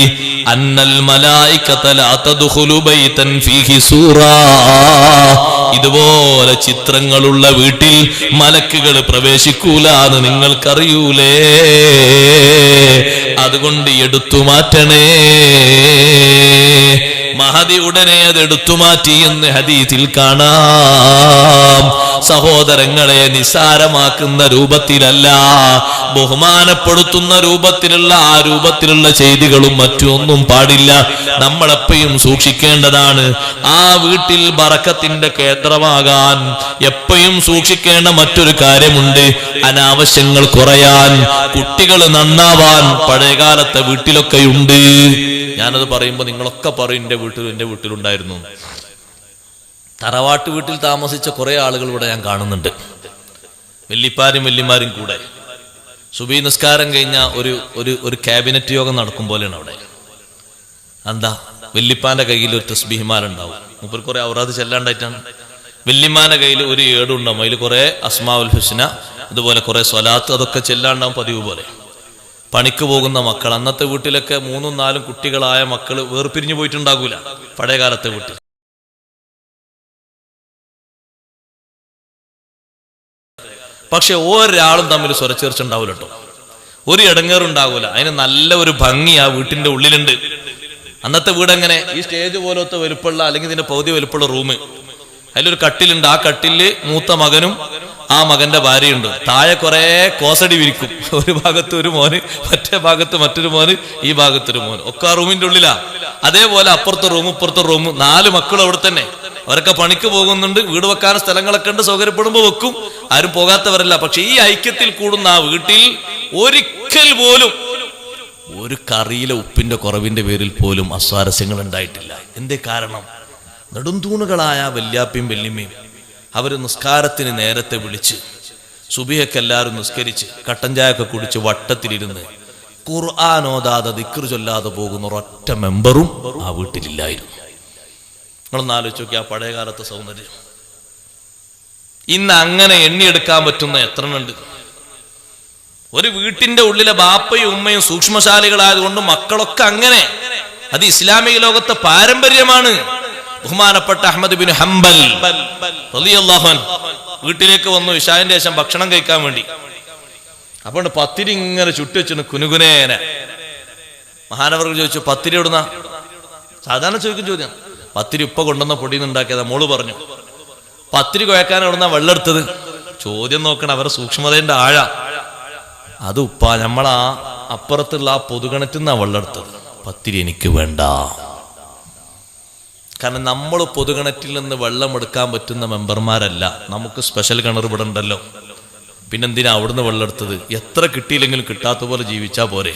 അന്നൽ മലായികത ലാ തദ്ഖുലു ബൈതൻ ഫീഹി സൂറാ, ഇതുപോലെ ചിത്രങ്ങളുള്ള വീട്ടിൽ മലക്കുകൾ പ്രവേശിക്കൂലാന്ന് നിങ്ങൾക്കറിയൂലേ? അതുകൊണ്ട് എടുത്തു മാറ്റണേ. മഹദി ഉടനെ അത് എടുത്തു മാറ്റി എന്ന് ഹദീസിൽ കാണാം. സഹോദരങ്ങളെ, നിസാരമാക്കുന്ന രൂപത്തിലല്ല, ബഹുമാനപ്പെടുത്തുന്ന രൂപത്തിലുള്ള ആ രൂപത്തിലുള്ള ചെയ്തികളും മറ്റൊന്നും പാടില്ല. നമ്മളെപ്പോഴും സൂക്ഷിക്കേണ്ടതാണ്. ആ വീട്ടിൽ ബറക്കത്തിന്റെ കേന്ദ്രമാകാൻ എപ്പോഴും സൂക്ഷിക്കേണ്ട മറ്റൊരു കാര്യമുണ്ട്. അനാവശ്യങ്ങൾ കുറയാൻ, കുട്ടികൾ നന്നാവാൻ പഴയകാലത്തെ വീട്ടിലൊക്കെയുണ്ട്. ഞാനത് പറയുമ്പോൾ നിങ്ങളൊക്കെ പറയും എന്റെ വീട്ടിലുണ്ടായിരുന്നു. തറവാട്ട് വീട്ടിൽ താമസിച്ച കുറെ ആളുകൾ ഇവിടെ ഞാൻ കാണുന്നുണ്ട്, വല്യപ്പാരും വല്യമാരും കൂടെ. സുബഹി നിസ്കാരം കഴിഞ്ഞ ഒരു ക്യാബിനറ്റ് യോഗം നടക്കും പോലെയാണ് അവിടെ. എന്താ, വല്യപ്പാന്റെ കയ്യിൽ ഒരു തസ്ബീഹ് മാല ഉണ്ടാവും. മുപ്പർ കുറെ ഔറാദ് ചെല്ലാണ്ടായിട്ടാണ്. വല്യമ്മാന്റെ കയ്യിൽ ഒരു ഏടുണ്ടാവും, അതിൽ കുറെ അസ്മാഉൽ ഹുസ്ന, അതുപോലെ കുറെ സ്വലാത്ത്, അതൊക്കെ ചെല്ലാണ്ടാവും പതിവ് പോലെ. പണിക്ക് പോകുന്ന മക്കൾ, അന്നത്തെ വീട്ടിലൊക്കെ 3-4 കുട്ടികളായ മക്കൾ വേർപിരിഞ്ഞു പോയിട്ടുണ്ടാകൂല പഴയ കാലത്തെ വീട്ടിൽ. പക്ഷെ ഒരാളും തമ്മിൽ സ്വരച്ചേർച്ചുണ്ടാവൂല കേട്ടോ, ഒരു ഇടങ്ങേറുണ്ടാകൂല. അതിന് നല്ല ഒരു ഭംഗി ആ വീട്ടിന്റെ ഉള്ളിലുണ്ട്. അന്നത്തെ വീടെങ്ങനെ, ഈ സ്റ്റേജ് പോലത്തെ വലുപ്പമുള്ള, അല്ലെങ്കിൽ ഇതിന്റെ പകുതി വലുപ്പമുള്ള റൂം, അതിലൊരു കട്ടിലുണ്ട്. ആ കട്ടില് മൂത്ത മകനും ആ മകന്റെ ഭാര്യയുണ്ട്. താഴെ കുറെ കോസടി വിരിക്കും. ഒരു ഭാഗത്ത് ഒരു മോന്, മറ്റേ ഭാഗത്ത് മറ്റൊരു മോന്, ഈ ഭാഗത്തൊരു മോന്, ഒക്കെ ആ റൂമിന്റെ ഉള്ളിലാ. അതേപോലെ അപ്പുറത്തെ റൂം, ഇപ്പുറത്തെ റൂം, 4 മക്കളും അവിടെ തന്നെ. അവരൊക്കെ പണിക്ക് പോകുന്നുണ്ട്, വീട് വെക്കാൻ സ്ഥലങ്ങളൊക്കെ ഉണ്ട്, സൗകര്യപ്പെടുമ്പോ വെക്കും, ആരും പോകാത്തവരല്ല. പക്ഷെ ഈ ഐക്യത്തിൽ കൂടുന്ന ആ വീട്ടിൽ ഒരിക്കൽ പോലും ഒരു കറിയിലെ ഉപ്പിന്റെ കുറവിന്റെ പേരിൽ പോലും അസ്വാരസ്യങ്ങൾ ഉണ്ടായിട്ടില്ല. എന്തേ കാരണം? നെടുന്തൂണുകളായ വല്യാപ്പയും വല്യമ്മയും അവര് നിസ്കാരത്തിന് നേരത്തെ വിളിച്ച്, സുബിഹൊക്കെ എല്ലാവരും നിസ്കരിച്ച് കട്ടൻ ചായൊക്കെ കുടിച്ച് വട്ടത്തിലിരുന്ന് ഖുർആൻ ഓതാതെ ദിക്ർ ചൊല്ലാതെ പോകുന്ന ഒരൊറ്റ മെമ്പറും ആ വീട്ടിലില്ലായിരുന്നു. നിങ്ങളൊന്ന് ആലോചിച്ച് നോക്കി ആ പഴയ കാലത്തെ സൗന്ദര്യം. ഇന്ന് അങ്ങനെ എണ്ണിയെടുക്കാൻ പറ്റുന്ന എത്ര ഉണ്ട്? ഒരു വീട്ടിന്റെ ഉള്ളിലെ ബാപ്പയും ഉമ്മയും സൂക്ഷ്മശാലികളായതുകൊണ്ട് മക്കളൊക്കെ അങ്ങനെ. അത് ഇസ്ലാമിക ലോകത്തെ പാരമ്പര്യമാണ്. ബഹുമാനപ്പെട്ട അഹ്മദ് ബിൻ ഹംബൽ റളിയല്ലാഹു അൻഹു വീട്ടിലേക്ക് വന്നു ഇശാന്റെ ശേഷം ഭക്ഷണം കഴിക്കാൻ വേണ്ടി. അപ്പോൾ പത്തിരി ഇങ്ങനെ ചുട്ടുവെച്ചു കുനുകുനേനെ. മഹാനവർകൾ ചോദിച്ചു, പത്തിരി എവിടുന്ന? സാധാരണ ചോദിക്കും ചോദ്യം. പത്തിരി ഉപ്പ കൊണ്ടുവന്ന പൊടിയിൽ നിന്ന് ഉണ്ടാക്കിയതാ. മോള് പറഞ്ഞു, പത്തിരി കുഴക്കാൻ എവിടുന്ന വെള്ളം എടുത്തത്? ചോദ്യം നോക്കണം, അവരുടെ സൂക്ഷ്മതയുടെ ആഴ. അത് ഉപ്പ, നമ്മളാ അപ്പുറത്തുള്ള ആ പൊതുകിണറ്റിൽ നിന്നാ വെള്ളം എടുത്തത്. പത്തിരി എനിക്ക് വേണ്ട. കാരണം നമ്മൾ പൊതുകിണറ്റിൽ നിന്ന് വെള്ളം എടുക്കാൻ പറ്റുന്ന മെമ്പർമാരല്ല. നമുക്ക് സ്പെഷ്യൽ കിണർ ഇവിടെ ഉണ്ടല്ലോ. പിന്നെന്തിനാ അവിടുന്ന് വെള്ളം എടുത്തത്? എത്ര കിട്ടിയില്ലെങ്കിലും കിട്ടാത്ത പോലെ ജീവിച്ചാ പോരെ.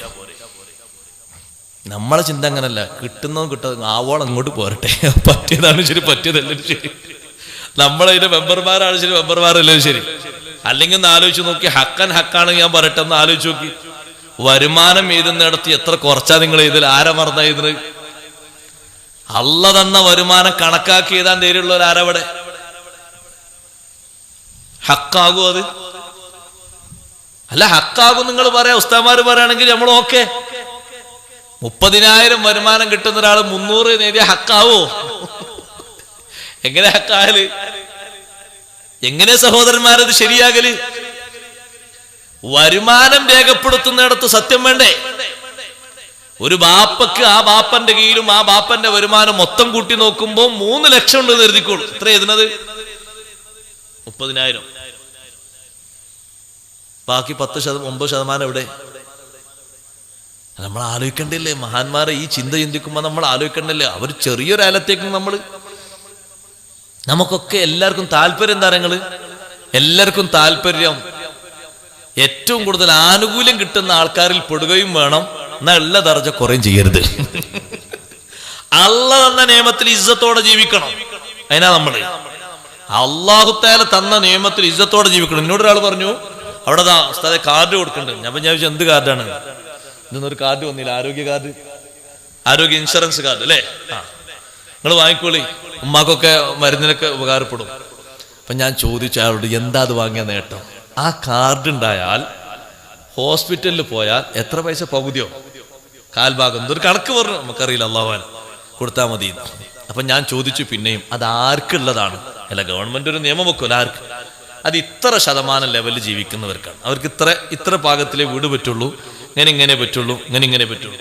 നമ്മളെ ചിന്ത അങ്ങനല്ല, കിട്ടുന്നതും കിട്ടാതെ ആവോളം അങ്ങോട്ട് പോരട്ടെ. പറ്റിയതാണ് ശരി, പറ്റിയതല്ലേ ശരി. നമ്മളതിന്റെ മെമ്പർമാരാണ് ശരി, മെമ്പർമാരല്ലേ ശരി. അല്ലെങ്കിൽ ഒന്ന് ആലോചിച്ച് നോക്കി, ഹക്കാണെങ്കിൽ ഞാൻ പറയട്ടെ, ഒന്ന് ആലോചിച്ച് നോക്കി. വരുമാനം എഴുതുന്നിടത്ത് എത്ര കുറച്ചാ നിങ്ങൾ ഇതിൽ ആരാ മറന്ന എഴുതുന്നത്? അള്ള തന്ന വരുമാനം കണക്കാക്കി എഴുതാൻ ധൈര്യമുള്ളവർ ആരവിടെ? ഹക്കാകും അത്? അല്ല, ഹക്കാകും നിങ്ങൾ പറയാ, ഉസ്താമാര് പറയുകയാണെങ്കിൽ നമ്മൾ ഓക്കെ. 30,000 വരുമാനം കിട്ടുന്ന ഒരാൾ 300 നേടിയ ഹക്കാവോ? എങ്ങനെ ഹക്കാകല്? എങ്ങനെ സഹോദരന്മാരത് ശരിയാകല്? വരുമാനം രേഖപ്പെടുത്തുന്നിടത്ത് സത്യം വേണ്ടേ? ഒരു ബാപ്പക്ക് ആ ബാപ്പന്റെ കീഴിലും ആ ബാപ്പന്റെ വരുമാനം മൊത്തം കൂട്ടി നോക്കുമ്പോ 3 ലക്ഷം ഉണ്ട് കരുതിക്കോളൂ. എത്ര എഴുതുന്നത്? 30,000. ബാക്കി 9% എവിടെ? നമ്മൾ ആലോചിക്കണ്ടില്ലേ? മഹാന്മാരെ ഈ ചിന്ത ചിന്തിക്കുമ്പോ നമ്മൾ ആലോചിക്കണ്ടല്ലേ? അവർ ചെറിയൊരാലത്തേക്കും നമുക്കൊക്കെ എല്ലാവർക്കും താല്പര്യം എന്താ? എല്ലാവർക്കും താല്പര്യം ഏറ്റവും കൂടുതൽ ആനുകൂല്യം കിട്ടുന്ന ആൾക്കാരിൽ പെടുകയും വേണം, എന്നാ ഉള്ള ദർജ കുറയും ചെയ്യരുത്. അള്ള തന്ന നിയമത്തിൽ ഇസ്സത്തോടെ ജീവിക്കണം. അതിനാ നമ്മള് അള്ളാഹു തആല തന്ന നിയമത്തിൽ ഇസ്സത്തോടെ ജീവിക്കണം. എന്നോട് ഒരാൾ പറഞ്ഞു, അവിടെ ഉസ്താദേ കാർഡ് കൊടുക്കുന്നുണ്ട്. ഞാൻ വിചാരിച്ചു എന്ത് കാർഡാണ് ഇതൊന്നൊരു കാർഡ് വന്നില്ല, ആരോഗ്യ കാർഡ്, ആരോഗ്യ ഇൻഷുറൻസ് കാർഡ് അല്ലേ? നിങ്ങൾ വാങ്ങിക്കോളി, ഉമ്മാക്കൊക്കെ മരുന്നിനൊക്കെ ഉപകാരപ്പെടും. അപ്പൊ ഞാൻ ചോദിച്ചു അയാളോട്, എന്താ അത് വാങ്ങിയ നേട്ടം? ആ കാർഡ് ഉണ്ടായാൽ ഹോസ്പിറ്റലിൽ പോയാൽ എത്ര പൈസ? പകുതിയോ കാൽഭാഗം, എന്തൊരു കണക്ക് പറഞ്ഞു, നമുക്കറിയില്ല, അള്ളാഹുവാൻ കൊടുത്താൽ മതി. അപ്പൊ ഞാൻ ചോദിച്ചു പിന്നെയും, അത് ആർക്കുള്ളതാണ്? അല്ല, ഗവൺമെന്റ് ഒരു നിയമം വെക്കുമല്ലോ, ആർക്ക്? അത് ഇത്ര ശതമാനം ലെവലിൽ ജീവിക്കുന്നവർക്കാണ്. അവർക്ക് ഇത്ര പാകത്തിലേ വീട് പറ്റുള്ളൂ, ഇങ്ങനെ പറ്റുള്ളൂ, ഇങ്ങനെ പറ്റുള്ളൂ.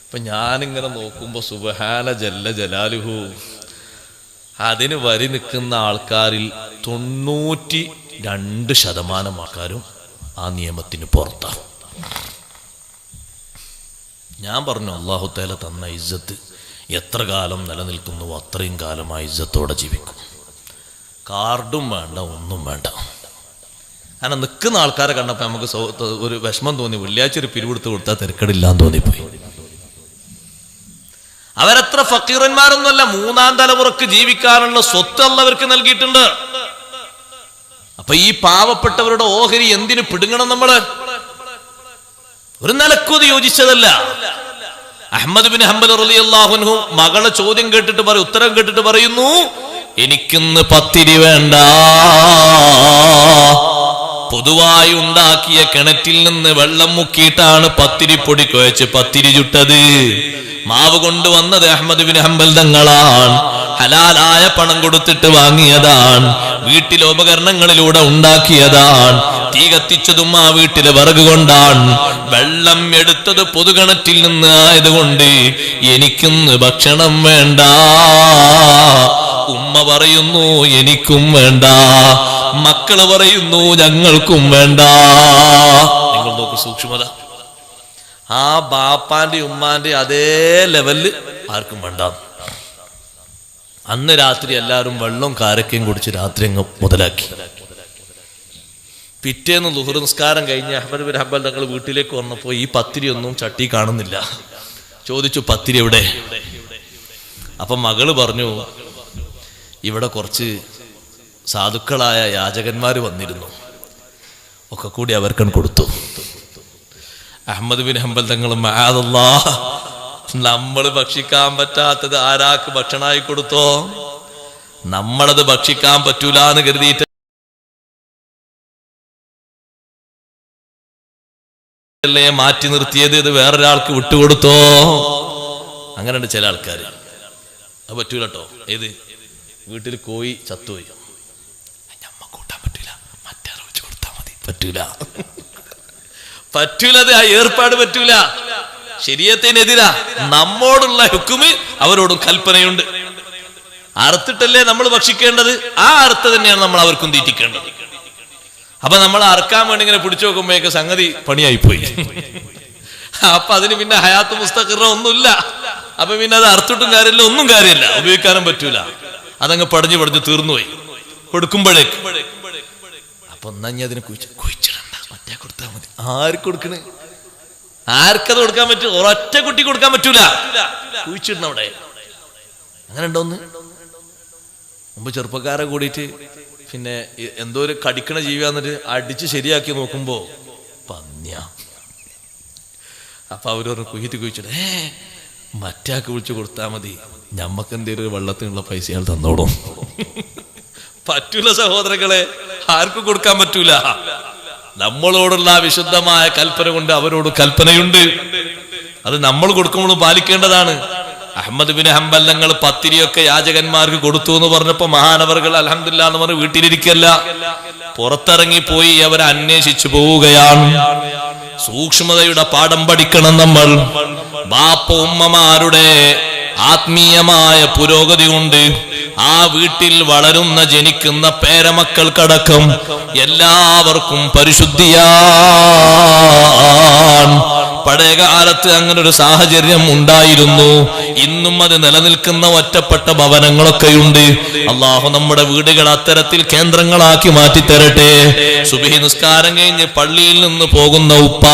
അപ്പൊ ഞാനിങ്ങനെ നോക്കുമ്പോ സുബ്ഹാന ജല്ല ജലാലുഹു, അതിന് വരി നിൽക്കുന്ന ആൾക്കാരിൽ 92% ആൾക്കാരും ആ നിയമത്തിന് പുറത്താണ്. ഞാൻ പറഞ്ഞു, അല്ലാഹു തആല തന്ന ഇസ്സത്ത് എത്ര കാലം നിലനിൽക്കുന്നുവോ അത്രയും കാലം ആ ഇസ്സത്തോടെ ജീവിക്കും. കാർഡും വേണ്ട, ഒന്നും വേണ്ട. അങ്ങനെ നിൽക്കുന്ന ആൾക്കാരെ കണ്ടപ്പോൾ നമുക്ക് ഒരു വിഷമം തോന്നി. വെള്ളിയാഴ്ച ഒരു പിരിവെടുത്ത് കൊടുത്താൽ തിരക്കടില്ലാന്ന് തോന്നിപ്പോയി. അവരത്ര ഫക്കീറന്മാരൊന്നുമല്ല, 3ാം തലമുറക്ക് ജീവിക്കാനുള്ള സ്വത്ത് അള്ളവർക്ക് നൽകിയിട്ടുണ്ട്. അപ്പൊ ഈ പാവപ്പെട്ടവരുടെ ഓഹരി എന്തിനു പിടുങ്ങണം? നമ്മള് ഒരു നിലക്കൂത് യോജിച്ചതല്ല. അഹ്മദ് ബിൻ ഹംബൽ റളിയല്ലാഹു അൻഹു മകളെ ചോദ്യം കേട്ടിട്ട് ഉത്തരം കേട്ടിട്ട് പറയുന്നു, എനിക്കിന്ന് പത്തിരി വേണ്ട, പൊതുവായി ഉണ്ടാക്കിയ കിണറ്റിൽ നിന്ന് വെള്ളം മുക്കിയിട്ടാണ് പത്തിരിപ്പൊടി കുഴച്ച് പത്തിരി ചുട്ടത്. മാവ് കൊണ്ടുവന്നത് അഹ്മദ് ബിൻ ഹംബൽ തങ്ങളാണ്. ഹലാലായ പണം കൊടുത്തിട്ട് വാങ്ങിയതാണ്. വീട്ടിലെ ഉപകരണങ്ങളിലൂടെ ഉണ്ടാക്കിയതാണ്. തീ കത്തിച്ചതും ആ വീട്ടിലെ വിറക് കൊണ്ടാണ്. വെള്ളം എടുത്തത് പൊതുകിണറ്റിൽ നിന്ന് ആയതുകൊണ്ട് എനിക്കിന്ന് ഭക്ഷണം വേണ്ട. ഉമ്മ പറയുന്നു എനിക്കും വേണ്ട, മക്കള് പറയുന്നു ഞങ്ങൾക്കും വേണ്ട. നിങ്ങൾ നോക്ക് സൂക്ഷ്മത. ആ ബാപ്പാന്റെ ഉമ്മാന്റെ അതേ ലെവലില് ആർക്കും വേണ്ട. അന്ന് രാത്രി എല്ലാവരും വെള്ളം കാരക്കയും കുടിച്ച് രാത്രി അങ്ങ് മുതലാക്കി. പിറ്റേന്ന് ളുഹർ നിസ്കാരം കഴിഞ്ഞ് അഹ്മദ് ബിൻ ഹംബൽ തങ്ങൾ വീട്ടിലേക്ക് വന്നപ്പോൾ ഈ പത്തിരി ഒന്നും ചട്ടി കാണുന്നില്ല. ചോദിച്ചു, പത്തിരി എവിടെ? അപ്പൊ മകള് പറഞ്ഞു, ഇവിടെ കുറച്ച് സാധുക്കളായ യാചകന്മാര് വന്നിരുന്നു, ഒക്കെ കൂടി അവർക്കും കൊടുത്തു. അഹ്മദ് ബിൻ ഹംബൽ തങ്ങൾ, മഅദല്ലാഹ്, നമ്മൾ ഭക്ഷിക്കാൻ പറ്റാത്തത് ആരാക്ക് ഭക്ഷണമായി കൊടുത്തോ? നമ്മളത് ഭക്ഷിക്കാൻ പറ്റൂല എന്ന് കരുതിയിട്ട് മാറ്റി നിർത്തിയത്, ഇത് വേറൊരാൾക്ക് വിട്ടുകൊടുത്തോ? അങ്ങനെയുണ്ട് ചില ആൾക്കാർ. അത് പറ്റൂല കേട്ടോ. ഏത് വീട്ടിൽ കോഴി ചത്തുപോയി, ഞമ്മ കൂട്ടാൻ പറ്റൂല, മറ്റാരെ വെച്ച് കൊടുത്താൽ മതി. പറ്റൂല, പറ്റൂലത്, ആ ഏർപ്പാട് പറ്റൂല. ശരീഅത്തിനെതിരാ. നമ്മോടുള്ള ഹുക്കുമ് അവരോടും കൽപ്പനയുണ്ട്. അറുത്തിട്ടല്ലേ നമ്മൾ ഭക്ഷിക്കേണ്ടത്, ആ അറുത്ത് തന്നെയാണ് നമ്മൾ അവർക്കും തീറ്റിക്കേണ്ടത്. അപ്പൊ നമ്മൾ അറക്കാൻ വേണ്ടി ഇങ്ങനെ പിടിച്ചു നോക്കുമ്പോഴേക്ക് സംഗതി പണിയായിപ്പോയി. അപ്പൊ അതിന് പിന്നെ ഹയാത്ത് മുസ്തഖിറ ഒന്നുമില്ല. അപ്പൊ പിന്നെ അത് അറുത്തിട്ടും കാര്യമില്ല, ഒന്നും കാര്യമില്ല, ഉപയോഗിക്കാനും പറ്റൂല. അതങ്ങ് പടഞ്ഞു തീർന്നുപോയി കൊടുക്കുമ്പോഴേക്ക്. അപ്പൊ എന്നാ ഞാൻ അതിനെ കുഴിച്ചിടണ്ട, മറ്റേ കൊടുത്താൽ മതി. ആർക്ക് കൊടുക്കണേ? ആർക്കത് കൊടുക്കാൻ പറ്റും? ഒരൊറ്റ കുട്ടി കൊടുക്കാൻ പറ്റൂല. കുഴിച്ചിടണം അവിടെ. അങ്ങനെ ഉണ്ടോന്ന് മുമ്പ് ചെറുപ്പക്കാരെ കൂടിയിട്ട് പിന്നെ എന്തോ ഒരു കടിക്കണ ജീവിയാന്നിട്ട് അടിച്ച് ശരിയാക്കി നോക്കുമ്പോ പന്യ. അപ്പൊ അവരൊരു കുഴിച്ചിട്ട് മറ്റാക്ക് വിളിച്ചു കൊടുത്താൽ മതി, ഞമ്മക്ക് എന്തേലും ഒരു വെള്ളത്തിനുള്ള പൈസ അയാൾ തന്നോടും. പറ്റൂല സഹോദരങ്ങളെ, ആർക്കും കൊടുക്കാൻ പറ്റൂല. നമ്മളോടുള്ള വിശുദ്ധമായ കൽപ്പന കൊണ്ട് അവരോട് കൽപ്പനയുണ്ട്. അത് നമ്മൾ കൊടുക്കുമ്പോഴും പാലിക്കേണ്ടതാണ്. അഹ്മദ് ബിൻ ഹംബൽ തങ്ങൾ പത്തിരിയൊക്കെ യാചകന്മാർക്ക് കൊടുത്തു എന്ന് പറഞ്ഞപ്പോ മഹാനവറുകൾ അൽഹംദുലില്ലാഹ് എന്ന് പറഞ്ഞ് വീട്ടിലിരിക്കല്ല, പുറത്തിറങ്ങിപ്പോയി അവരെ അന്വേഷിച്ചു പോവുകയാണ്. സൂക്ഷ്മതയുടെ പാഠം പഠിക്കണം നമ്മൾ. ബാപ്പ ഉമ്മമാരുടെ ആത്മീയമായ പുരോഗതി കൊണ്ട് ആ വീട്ടിൽ വളരുന്ന ജനിക്കുന്ന പേരമക്കൾക്കടക്കം എല്ലാവർക്കും പരിശുദ്ധിയാണ്. പഴയകാലത്ത് അങ്ങനെ ഒരു സാഹചര്യം ഉണ്ടായിരുന്നു. ഇന്നും അത് നിലനിൽക്കുന്ന ഒറ്റപ്പെട്ട ഭവനങ്ങളൊക്കെയുണ്ട്. അള്ളാഹു നമ്മുടെ വീടുകൾ അത്തരത്തിൽ കേന്ദ്രങ്ങളാക്കി മാറ്റിത്തരട്ടെ. സുബ്ഹി നിസ്കാരം കഴിഞ്ഞ് പള്ളിയിൽ നിന്ന് പോകുന്ന ഉപ്പ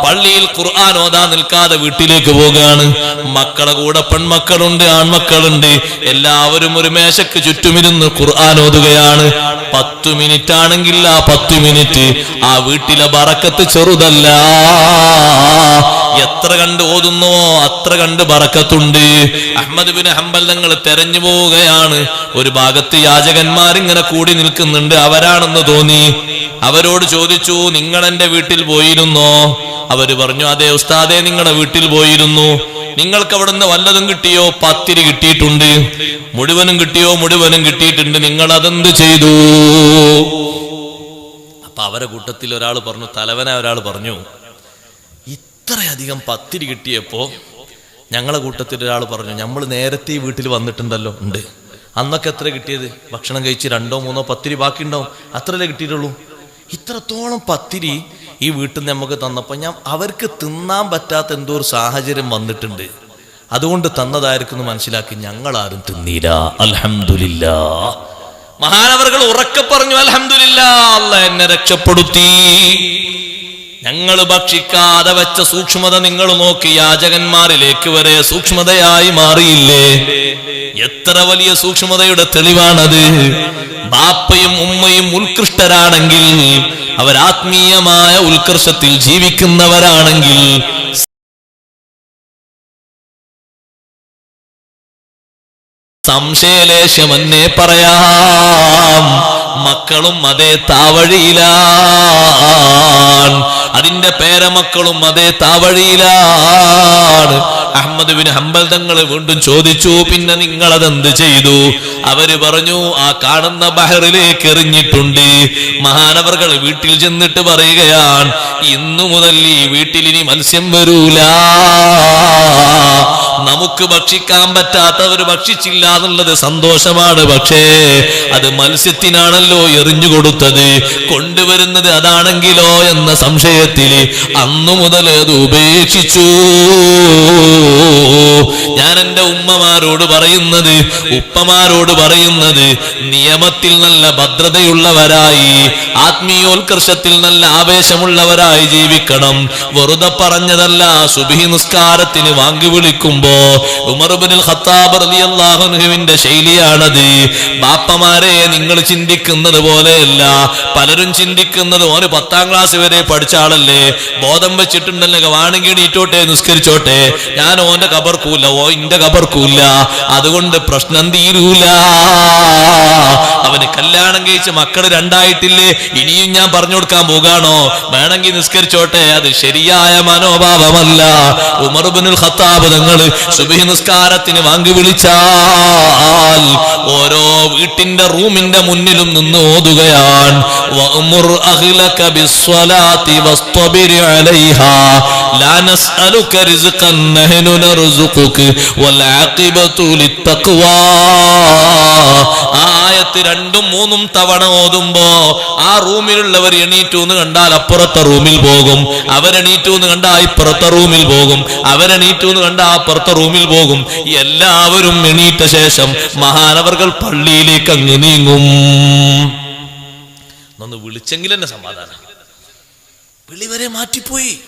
പള്ളിയിൽ ഖുർആൻ ഓതാൻ നിൽക്കാതെ വീട്ടിലേക്ക് പോവുകയാണ്. മക്കളെ കൂടെ പെൺമക്കളുണ്ട്, ആൺമക്കളുണ്ട്. എല്ലാവരും ഒരു മേശക്ക് ചുറ്റുമിരുന്ന് ഖുർആൻ ഓതുകയാണ്. 10 മിനിറ്റ് ആണെങ്കിൽ ആ 10 മിനിറ്റ് ആ വീട്ടിലെ ബറക്കത്ത് ചെറുതല്ല. എത്ര കണ്ട് ഓതുന്നുവോ അത്ര കണ്ട് ബറക്കത്തുണ്ട്. അഹ്മദ് ബിൻ ഹംബൽ തങ്ങൾ തെരഞ്ഞു പോവുകയാണ്. ഒരു ഭാഗത്ത് യാചകന്മാരിങ്ങനെ കൂടി നിൽക്കുന്നുണ്ട്. അവരാണെന്ന് തോന്നി. അവരോട് ചോദിച്ചു, നിങ്ങൾ എന്റെ വീട്ടിൽ പോയിരുന്നോ? അവര് പറഞ്ഞു, അതെ ഉസ്താദെ, നിങ്ങളുടെ വീട്ടിൽ പോയിരുന്നു. നിങ്ങൾക്ക് അവിടുന്ന് വല്ലതും കിട്ടിയോ? പത്തിരി കിട്ടിയിട്ടുണ്ട്. മുഴുവനും കിട്ടിയോ? മുഴുവനും കിട്ടിയിട്ടുണ്ട്. നിങ്ങൾ അതെന്ത് ചെയ്തു? അപ്പൊ അവരെ കൂട്ടത്തിൽ ഒരാൾ പറഞ്ഞു, തലവനായ ഒരാൾ പറഞ്ഞു, ഇത്രയധികം പത്തിരി കിട്ടിയപ്പോ ഞങ്ങളെ കൂട്ടത്തിൽ ഒരാൾ പറഞ്ഞു, നമ്മൾ നേരത്തെ ഈ വീട്ടിൽ വന്നിട്ടുണ്ടല്ലോ. ഉണ്ട്. അന്നൊക്കെ എത്ര കിട്ടിയത്? ഭക്ഷണം കഴിച്ച് 2 or 3 പത്തിരി ബാക്കി ഉണ്ടാവും, അത്രല്ലേ കിട്ടിയിട്ടുള്ളൂ. ഇത്രത്തോളം പത്തിരി ഈ വീട്ടിൽ നിന്ന് നമുക്ക് തന്നപ്പോ അവർക്ക് തിന്നാൻ പറ്റാത്ത എന്തോ ഒരു സാഹചര്യം വന്നിട്ടുണ്ട്, അതുകൊണ്ട് തന്നതായിരിക്കും മനസ്സിലാക്കി. ഞങ്ങളാരും തിന്നീല. അൽഹംദുലില്ലാഹ്. മഹാനവറുകൾ ഉറക്കെ പറഞ്ഞു, അൽഹംദുലില്ലാഹ്, അല്ലാഹ് എന്നെ രക്ഷപ്പെടുത്തി. ഞങ്ങൾ ഭക്ഷിക്കാതെ വെച്ച സൂക്ഷ്മത നിങ്ങൾ നോക്കി. യാചകന്മാരിലേക്ക് വരെ സൂക്ഷ്മതയായി മാറിയില്ലേ? എത്ര വലിയ സൂക്ഷ്മതയുടെ തെളിവാണത്. ബാപ്പയും ഉമ്മയും ഉത്കൃഷ്ടരാണെങ്കിൽ, അവരാത്മീയമായ ഉത്കർഷത്തിൽ ജീവിക്കുന്നവരാണെങ്കിൽ, സംശയലേശമെന്നേ പറയാം, മക്കളും അതേ താവഴിയിലാണ്. അതിന്റെ പേരമക്കളും അതേ താവഴിയിലാണ്. അഹ്മദ് ബിൻ ഹംബൽ തങ്ങൾ വീണ്ടും ചോദിച്ചു, പിന്നെ നിങ്ങൾ അതെന്ത് ചെയ്തു? അവര് പറഞ്ഞു, ആ കാണുന്ന ബഹറിലേക്ക് എറിഞ്ഞിട്ടുണ്ട്. മഹാനവറുകൾ വീട്ടിൽ ചെന്നിട്ട് പറയുകയാണ്, ഇന്നു മുതൽ ഈ വീട്ടിൽ ഇനി മത്സ്യം വരൂല. നമുക്ക് ഭക്ഷിക്കാൻ പറ്റാത്തവർ ഭക്ഷിച്ചില്ല എന്നുള്ളത് സന്തോഷമാണ്. പക്ഷേ അത് മത്സ്യത്തിനാണല്ലോ എറിഞ്ഞു കൊടുത്തത്, കൊണ്ടുവരുന്നത് അതാണെങ്കിലോ എന്ന സംശയത്തിൽ അന്നു മുതൽ അത് ഉപേക്ഷിച്ചു. ഞാൻ എന്റെ ഉമ്മമാരോട് പറയുന്നത്, ഉപ്പമാരോട് പറയുന്നത്, നിയമത്തിൽ നല്ല ഭദ്രതയുള്ളവരായി, ആത്മീയോത്കർഷത്തിൽ നല്ല ആവേശമുള്ളവരായി ജീവിക്കണം. വെറുതെ പറഞ്ഞതല്ല. സുബ്ഹി നിസ്കാരത്തിന് വാങ്ങി വിളിക്കുമ്പോ ഉമർ ഇബ്നുൽ ഖത്താബ് റളിയല്ലാഹു അൻഹുവിന്റെ ശൈലിയാണത്. ബാപ്പമാരെ, നിങ്ങൾ ചിന്തിക്കുന്നത് പോലെയല്ല. പലരും ചിന്തിക്കുന്നത്, ഓന് 10ാം ക്ലാസ് വരെ പഠിച്ച ആളല്ലേ, ബോധം വെച്ചിട്ടുണ്ടല്ലോ, വാണെങ്കിൽ നീറ്റോട്ടെ, നിസ്കരിച്ചോട്ടെ, ഞാൻ ഓന്റെ കബർക്കൂല്ല, ഓ ഇന്റെ കബർക്കൂല്ല, അതുകൊണ്ട് പ്രശ്നം തീരൂല. അവന് കല്യാണം കഴിച്ച് മക്കള് 2 ആയിട്ടില്ലേ, ഇനിയും ഞാൻ പറഞ്ഞു കൊടുക്കാൻ പോകാണോ? വേണമെങ്കിൽ നിസ്കരിച്ചോട്ടെ. അത് ശരിയായ മനോഭാവമല്ല. ഉമർ ഇബ്നുൽ ഖത്താബ് തങ്ങൾ സുബ്ഹി നിസ്കാരത്തിന് വാങ്ങി വിളിച്ചാൽ ഓരോ വീട്ടിന്റെ റൂമിന്റെ മുന്നിലും നിന്ന് ഓതുകയാണ്, വഅ്മുർ അഹ്ലക ബിസ്സലാത്തി വസ്തബിർ അലൈഹാ ലാ നസ്അലുക റിസ്ഖൻ നഹ്നു നർസുഖുക വൽ ആഖിബതു ലിത്തഖ്വാ. ആയത്ത് 2ഉം 3ഉം തവണ ഓതുമ്പോ ആ റൂമിലുള്ളവർ എണീറ്റു എന്ന് കണ്ടാൽ അപ്പുറത്തെ റൂമിൽ പോകും, അവരെണീറ്റു എന്ന് കണ്ടാൽ ഇപ്പുറത്തെ റൂമിൽ പോകും, അവരെണീറ്റു എന്ന് കണ്ടാൽ അപ്പുറത്തെ റൂമിൽ പോകും. എല്ലാവരും എണീറ്റ ശേഷം മഹാനവറുകൾ പള്ളിയിലേക്ക് അങ്ങ് നീങ്ങും. എന്നൊന്ന് വിളിച്ചെങ്കിൽ തന്നെ സമാധാനം. വിളി വരെ മാറ്റിപ്പോയി.